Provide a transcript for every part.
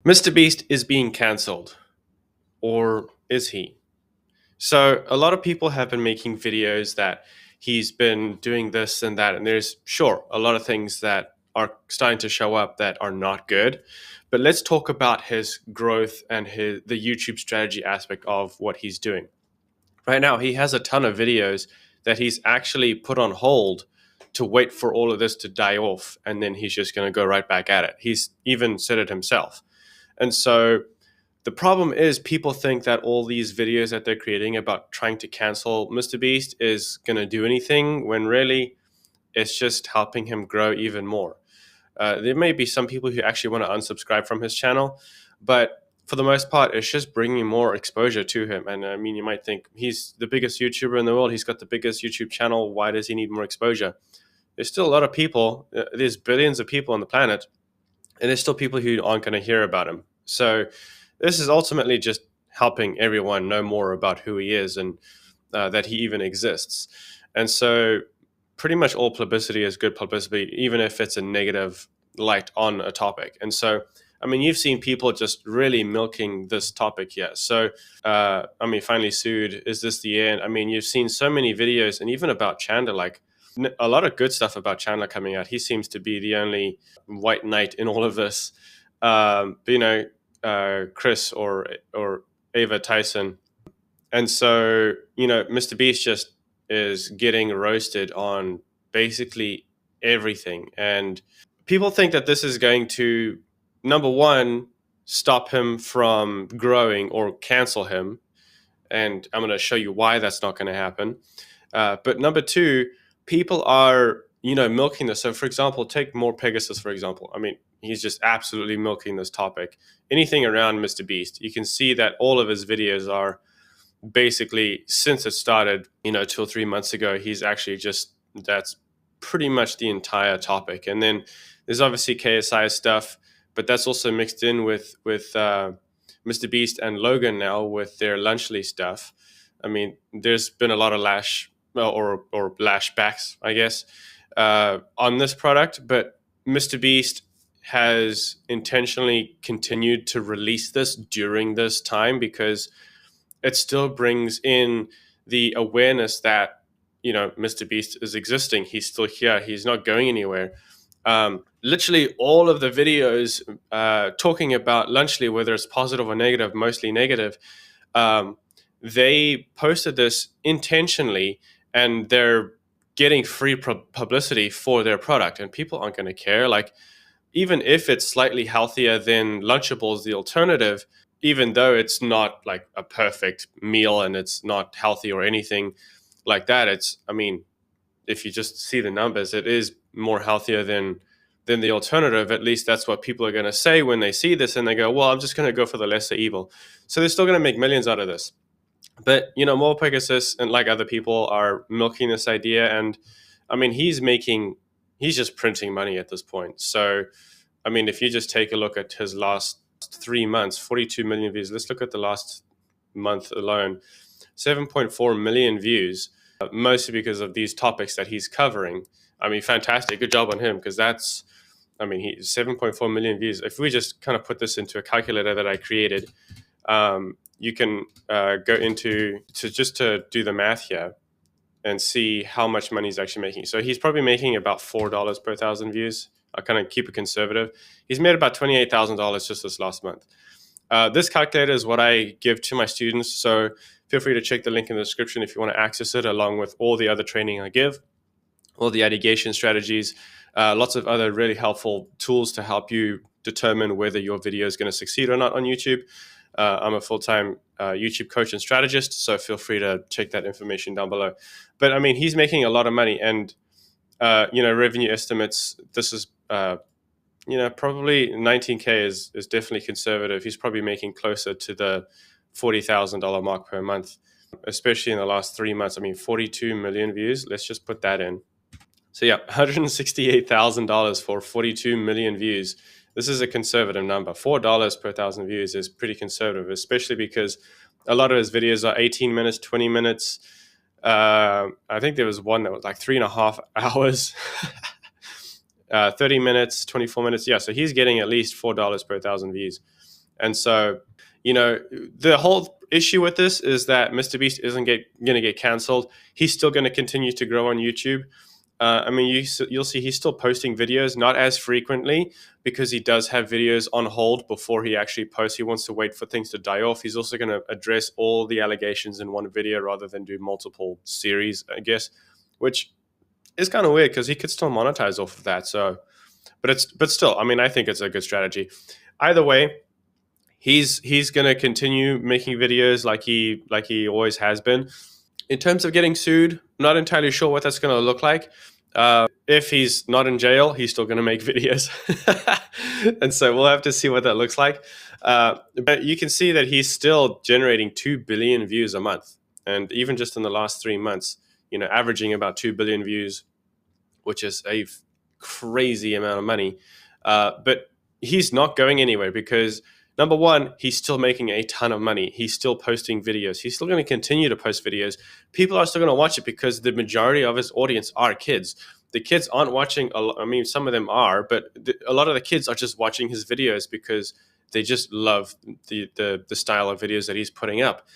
MrBeast is being cancelled, or is he? So a lot of people have been making videos that he's been doing this and that, and there's sure a lot of things that are starting to show up that are not good. But let's talk about his growth and the YouTube strategy aspect of what he's doing. Right now, he has a ton of videos that he's actually put on hold to wait for all of this to die off, and then he's just going to go right back at it. He's even said it himself. And so the problem is people think that all these videos that they're creating about trying to cancel MrBeast is going to do anything when really it's just helping him grow even more. There may be some people who actually want to unsubscribe from his channel, but for the most part, it's just bringing more exposure to him. And I mean, you might think he's the biggest YouTuber in the world. He's got the biggest YouTube channel. Why does he need more exposure? There's still a lot of people. There's billions of people on the planet, and there's still people who aren't going to hear about him. So this is ultimately just helping everyone know more about who he is and that he even exists. And so pretty much all publicity is good publicity, even if it's a negative light on a topic. And so, I mean, you've seen people just really milking this topic here. So, I mean, finally sued. Is this the end? I mean, you've seen so many videos, and even about Chandler, like a lot of good stuff about Chandler coming out. He seems to be the only white knight in all of this. But, Chris or Ava Tyson. And so, MrBeast just is getting roasted on basically everything. And people think that this is going to, number one, stop him from growing or cancel him. And I'm going to show you why that's not going to happen. But number two, people are, milking this. So, for example, take More Pegasus, for example. I mean, he's just absolutely milking this topic. Anything around MrBeast, you can see that all of his videos are basically, since it started, 2 or 3 months ago, he's actually that's pretty much the entire topic. And then there's obviously KSI stuff, but that's also mixed in with MrBeast and Logan now with their Lunchly stuff. I mean, there's been a lot of lashbacks, I guess, on this product, but MrBeast has intentionally continued to release this during this time because it still brings in the awareness that, MrBeast is existing. He's still here. He's not going anywhere. Literally all of the videos talking about Lunchly, whether it's positive or negative, mostly negative, they posted this intentionally, and they're getting free publicity for their product, and people aren't going to care. Like, even if it's slightly healthier than Lunchables, the alternative, even though it's not like a perfect meal and it's not healthy or anything like that, if you just see the numbers, it is more healthier than the alternative. At least that's what people are going to say when they see this, and they go, well, I'm just going to go for the lesser evil. So they're still going to make millions out of this. But, More Pegasus and like other people are milking this idea. And I mean, he's just printing money at this point. So, I mean, if you just take a look at his last 3 months, 42 million views. Let's look at the last month alone. 7.4 million views, mostly because of these topics that he's covering. I mean, fantastic. Good job on him, because he's 7.4 million views. If we just kind of put this into a calculator that I created, you can go into to do the math here and see how much money he's actually making. So he's probably making about $4 per 1,000 views. I'll kind of keep it conservative. He's made about $28,000 just this last month. This calculator is what I give to my students, so feel free to check the link in the description if you want to access it, along with all the other training I give, all the ideation strategies, lots of other really helpful tools to help you determine whether your video is going to succeed or not on YouTube. I'm a full-time YouTube coach and strategist, so feel free to check that information down below. But I mean, he's making a lot of money, and revenue estimates, this is probably 19K is definitely conservative. He's probably making closer to the $40,000 mark per month, especially in the last 3 months. I mean, 42 million views. Let's just put that in. So yeah, $168,000 for 42 million views. This is a conservative number. $4 per 1,000 views is pretty conservative, especially because a lot of his videos are 18 minutes, 20 minutes. I think there was one that was like 3.5 hours. 30 minutes, 24 minutes. Yeah, so he's getting at least $4 per 1,000 views. And so, the whole issue with this is that MrBeast isn't going to get canceled. He's still going to continue to grow on YouTube. I mean, you'll see he's still posting videos, not as frequently, because he does have videos on hold before he actually posts. He wants to wait for things to die off. He's also going to address all the allegations in one video rather than do multiple series, I guess, which is kind of weird because he could still monetize off of that. So, but still, I mean, I think it's a good strategy. Either way, he's going to continue making videos like he always has been. In terms of getting sued, I'm not entirely sure what that's going to look like. If he's not in jail, he's still going to make videos. And so we'll have to see what that looks like. But you can see that he's still generating 2 billion views a month. And even just in the last 3 months, averaging about 2 billion views, which is a crazy amount of money. But he's not going anywhere because, number one, he's still making a ton of money. He's still posting videos. He's still going to continue to post videos. People are still going to watch it because the majority of his audience are kids. The kids aren't watching. I mean, some of them are, but a lot of the kids are just watching his videos because they just love the style of videos that he's putting up.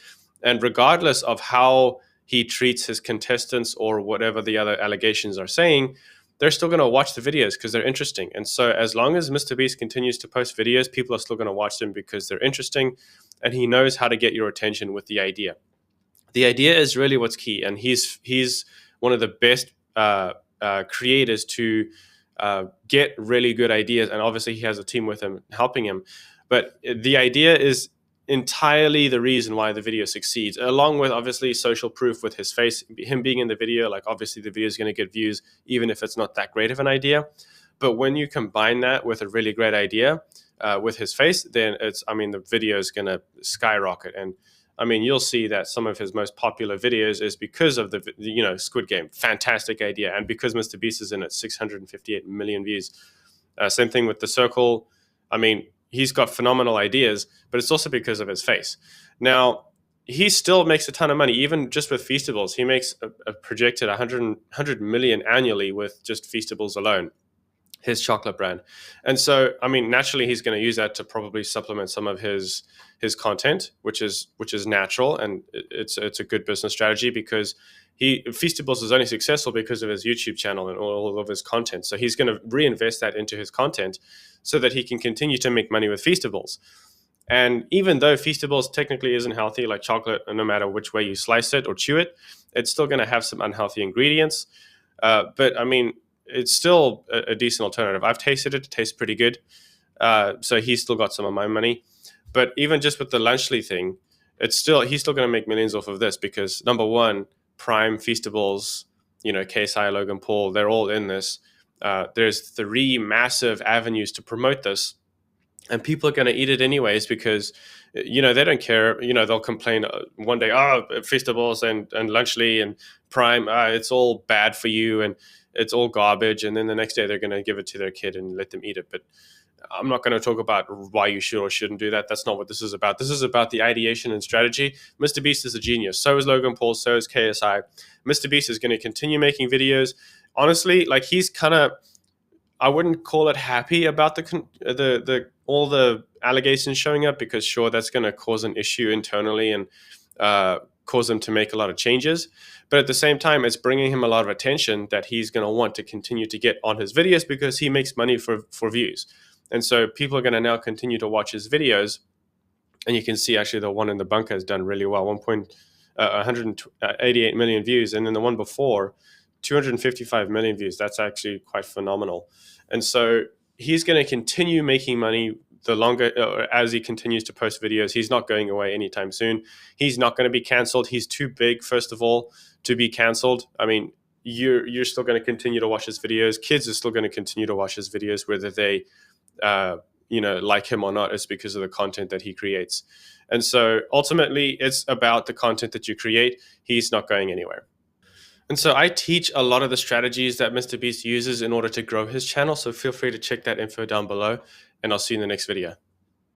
And regardless of how he treats his contestants or whatever the other allegations are saying, they're still going to watch the videos because they're interesting. And so as long as MrBeast continues to post videos, people are still going to watch them because they're interesting, and he knows how to get your attention with the idea. The idea is really what's key, and he's one of the best creators to get really good ideas, and obviously he has a team with him helping him. But the idea is entirely the reason why the video succeeds, along with obviously social proof with his face, him being in the video. Like, obviously the video is going to get views even if it's not that great of an idea, but when you combine that with a really great idea with his face, then the video is going to skyrocket. And I mean, you'll see that some of his most popular videos is because of the Squid Game, fantastic idea, and because MrBeast is in it, 658 million views. Same thing with The Circle. I mean, he's got phenomenal ideas, but it's also because of his face. Now, he still makes a ton of money, even just with Feastables. He makes a projected 100 million annually with just Feastables alone, his chocolate brand. And so, I mean, naturally, he's going to use that to probably supplement some of his content, which is natural, and it's a good business strategy because Feastables is only successful because of his YouTube channel and all of his content. So he's going to reinvest that into his content so that he can continue to make money with Feastables. And even though Feastables technically isn't healthy, like chocolate, no matter which way you slice it or chew it, it's still going to have some unhealthy ingredients. But I mean, it's still a decent alternative. I've tasted it; it tastes pretty good. So he's still got some of my money. But even just with the Lunchly thing, he's still going to make millions off of this because, number one, Prime, Feastables, KSI, Logan Paul, they're all in this. There's 3 massive avenues to promote this, and people are going to eat it anyways because they don't care. They'll complain one day, Feastables and Lunchly and Prime, it's all bad for you and it's all garbage, and then the next day they're going to give it to their kid and let them eat it. But I'm not going to talk about why you should or shouldn't do that. That's not what this is about. This is about the ideation and strategy. MrBeast is a genius. So is Logan Paul. So is KSI. MrBeast is going to continue making videos. Honestly, like, he's kind of, I wouldn't call it happy about the all the allegations showing up because, sure, that's going to cause an issue internally and cause him to make a lot of changes. But at the same time, it's bringing him a lot of attention that he's going to want to continue to get on his videos because he makes money for views. And so people are going to now continue to watch his videos. And you can see actually the one in the bunker has done really well, 188 million views. And then the one before, 255 million views. That's actually quite phenomenal. And so he's going to continue making money the longer as he continues to post videos. He's not going away anytime soon. He's not going to be canceled. He's too big, first of all, to be canceled. I mean, you're still going to continue to watch his videos. Kids are still going to continue to watch his videos, whether they like him or not. It's because of the content that he creates. And so ultimately, it's about the content that you create. He's not going anywhere. And so I teach a lot of the strategies that MrBeast uses in order to grow his channel. So feel free to check that info down below, and I'll see you in the next video.